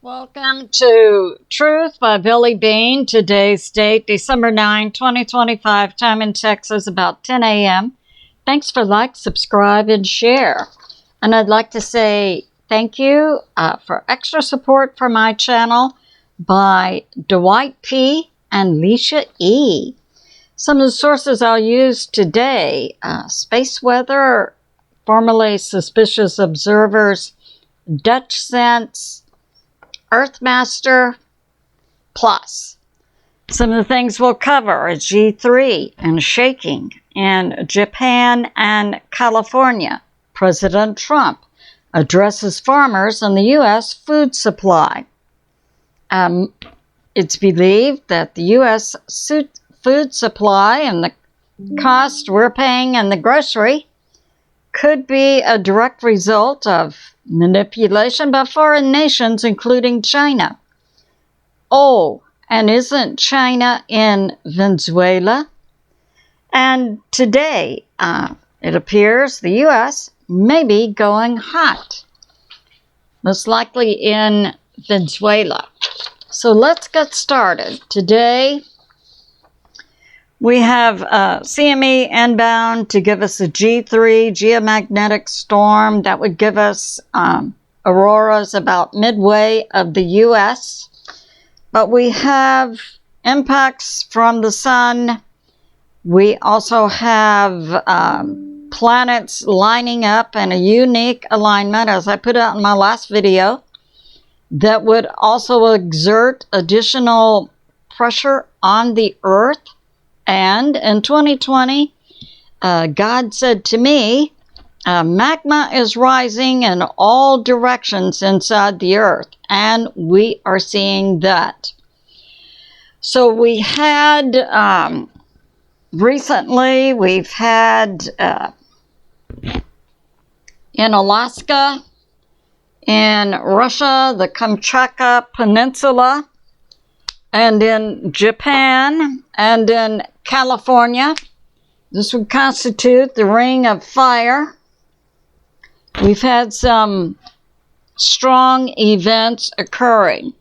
Welcome to Truth by Billie Beene. Today's date, December 9, 2025. Time in Texas, about 10 a.m. Thanks for like, subscribe, and share. And I'd like to say thank you for extra support for my channel by Dwight P. and Leisha E. Some of the sources I'll use today, Space Weather, formerly Suspicious Observers, DUTCHSINSE, EARTHMASTER, plus. Some of the things we'll cover are G3 and shaking in Japan and California. President Trump addresses farmers on the U.S. food supply. It's believed that the U.S. food supply and the cost we're paying in the grocery could be a direct result of manipulation by foreign nations, including China. Oh, and isn't China in Venezuela? And today, it appears the U.S. may be going hot, most likely in Venezuela. So let's get started. Today, we have CME inbound to give us a G3 geomagnetic storm that would give us auroras about midway of the U.S. But we have impacts from the sun. We also have planets lining up in a unique alignment, as I put out in my last video, that would also exert additional pressure on the Earth. And in 2020, God said to me, magma is rising in all directions inside the earth, and we are seeing that. So we had, recently, we've had in Alaska, in Russia, the Kamchatka Peninsula, and in Japan, and in California. This would constitute the ring of fire. We've had some strong events occurring.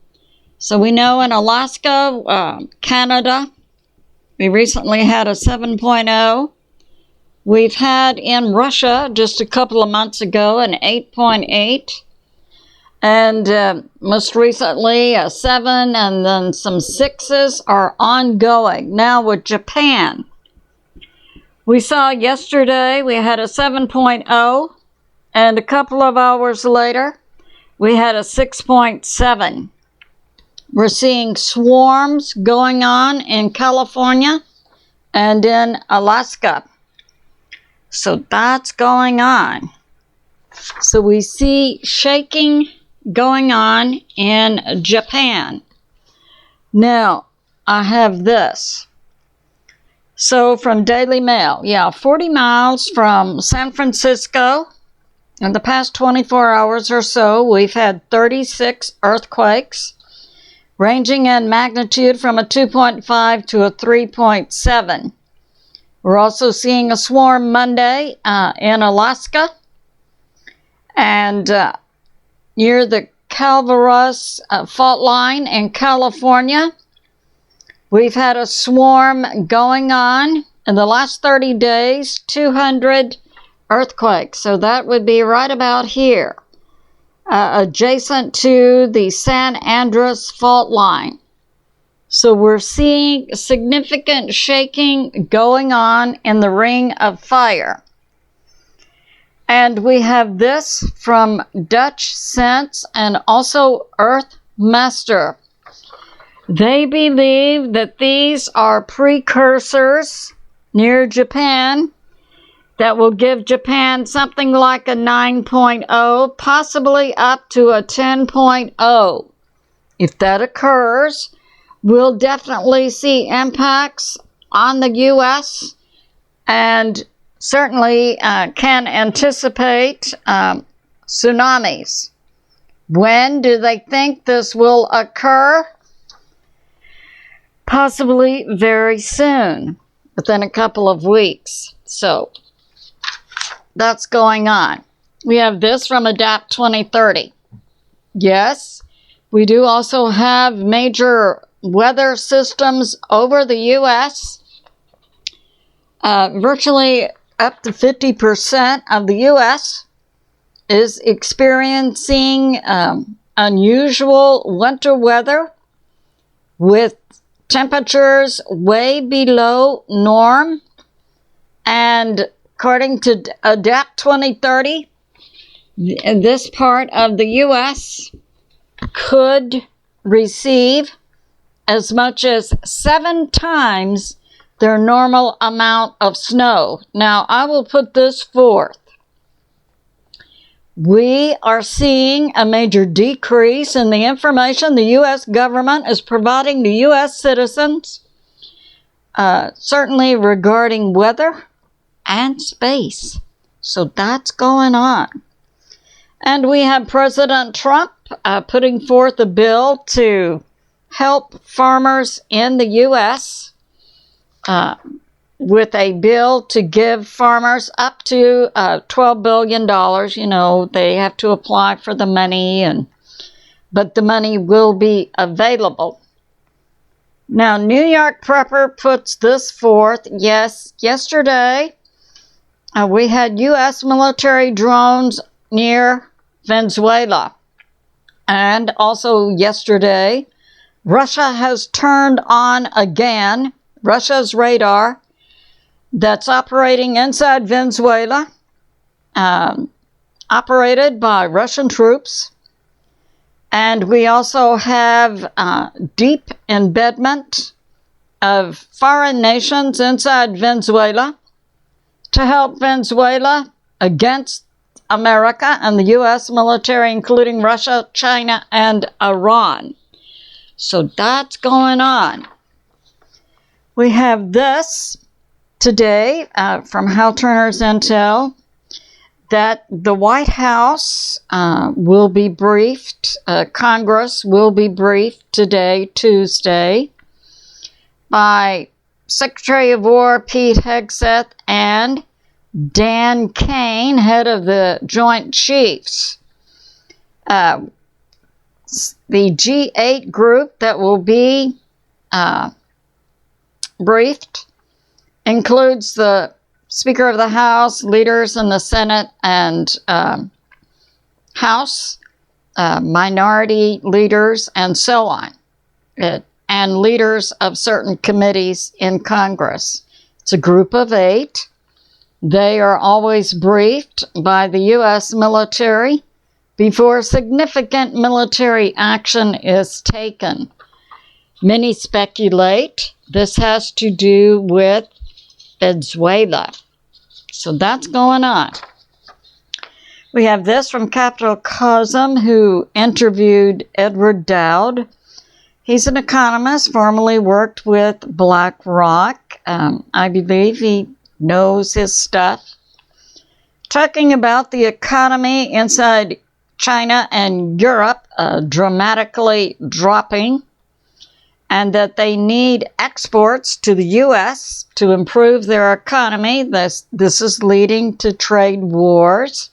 So we know in Alaska, Canada, we recently had a 7.0. We've had in Russia just a couple of months ago an 8.8. And most recently, a 7 and then some 6s are ongoing. Now with Japan, we saw yesterday we had a 7.0, and a couple of hours later, we had a 6.7. We're seeing swarms going on in California and in Alaska. So that's going on. So we see shaking going on in Japan. Now, I have this. So from Daily Mail, 40 miles from San Francisco, in the past 24 hours or so, we've had 36 earthquakes, ranging in magnitude from a 2.5 to a 3.7. We're also seeing a swarm Monday in Alaska, and near the Calvados fault line in California. We've had a swarm going on in the last 30 days, 200 earthquakes. So that would be right about here, adjacent to the San Andreas fault line. So we're seeing significant shaking going on in the ring of fire. And we have this from DUTCHSINSE and also EARTHMASTER. They believe that these are precursors near Japan that will give Japan something like a 9.0, possibly up to a 10.0. If that occurs, we'll definitely see impacts on the U.S. and certainly can anticipate tsunamis. When do they think this will occur? Possibly very soon, within a couple of weeks. So that's going on. We have this from ADAPT 2030. Yes, We do also have major weather systems over the U.S. Virtually up to 50% of the U.S. is experiencing unusual winter weather with temperatures way below norm. And according to ADAPT 2030, this part of the U.S. could receive as much as 7 times their normal amount of snow. Now, I will put this forth. We are seeing a major decrease in the information the U.S. government is providing to U.S. citizens, certainly regarding weather and space. So that's going on. And we have President Trump putting forth a bill to help farmers in the U.S. With a bill to give farmers up to $12 billion. You know, they have to apply for the money, but the money will be available. Now, New York Prepper puts this forth. Yes, yesterday we had U.S. military drones near Venezuela. And also yesterday, Russia has turned on again Russia's radar that's operating inside Venezuela, operated by Russian troops. And we also have deep embedment of foreign nations inside Venezuela to help Venezuela against America and the U.S. military, including Russia, China, and Iran. So that's going on. We have this today from Hal Turner's Intel that the White House will be briefed, Congress will be briefed today, Tuesday, by Secretary of War Pete Hegseth and Dan Kane, head of the Joint Chiefs. The G8 group that will be briefed includes the Speaker of the House, leaders in the Senate and House, minority leaders, and so on, and leaders of certain committees in Congress. It's a group of 8. They are always briefed by the U.S. military before significant military action is taken. Many speculate this has to do with Venezuela. So that's going on. We have this from CAPITALCOSM, who interviewed Edward Dowd. He's an economist, formerly worked with BlackRock. I believe he knows his stuff. Talking about the economy inside China and Europe dramatically dropping, and that they need exports to the U.S. to improve their economy. This is leading to trade wars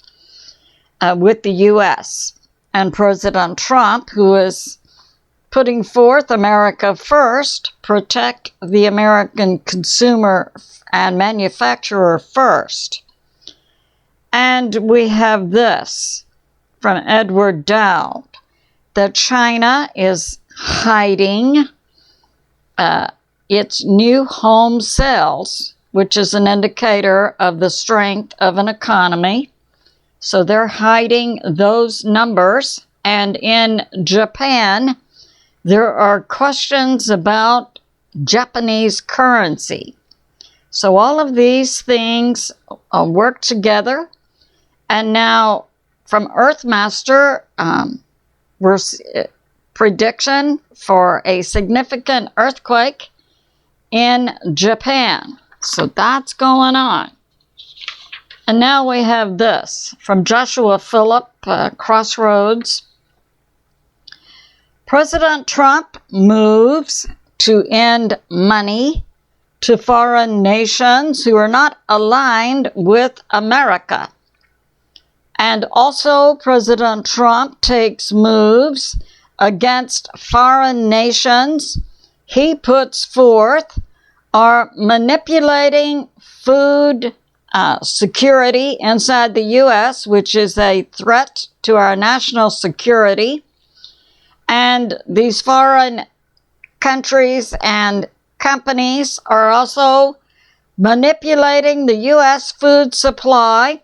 with the U.S. And President Trump, who is putting forth America first, protect the American consumer and manufacturer first. And we have this from Edward Dowd, that China is hiding its new home sales, which is an indicator of the strength of an economy. So they're hiding those numbers. And in Japan, there are questions about Japanese currency. So all of these things work together. And now from EARTHMASTER, we're prediction for a significant earthquake in Japan. So that's going on. And now we have this from Joshua PHILIPP, Crossroads. President Trump moves to end money to foreign nations who are not aligned with America. And also, President Trump takes moves against foreign nations he puts forth are manipulating food security inside the U.S., which is a threat to our national security. And these foreign countries and companies are also manipulating the U.S. food supply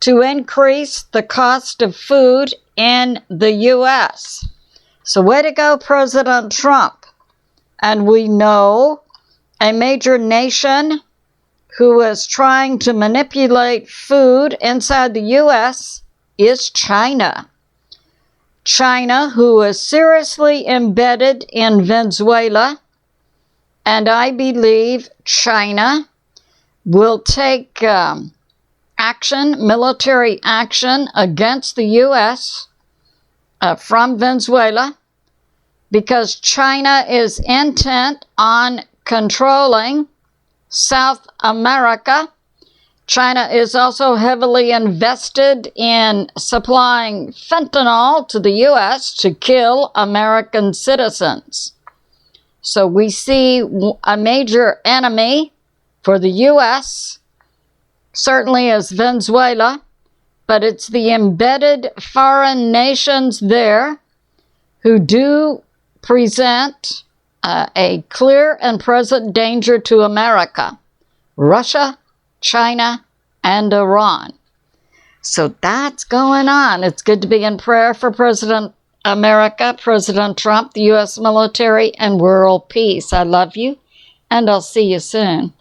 to increase the cost of food in the U.S. So way to go, President Trump. And we know a major nation who is trying to manipulate food inside the U.S. is China. China, who is seriously embedded in Venezuela, and I believe China will take action, military action against the U.S. From Venezuela, because China is intent on controlling South America. China is also heavily invested in supplying fentanyl to the U.S. to kill American citizens. So we see a major enemy for the U.S., certainly is Venezuela, but it's the embedded foreign nations there who do present a clear and present danger to America: Russia, China, and Iran. So that's going on. It's good to be in prayer for President America, President Trump, the U.S. military, and world peace. I love you, and I'll see you soon.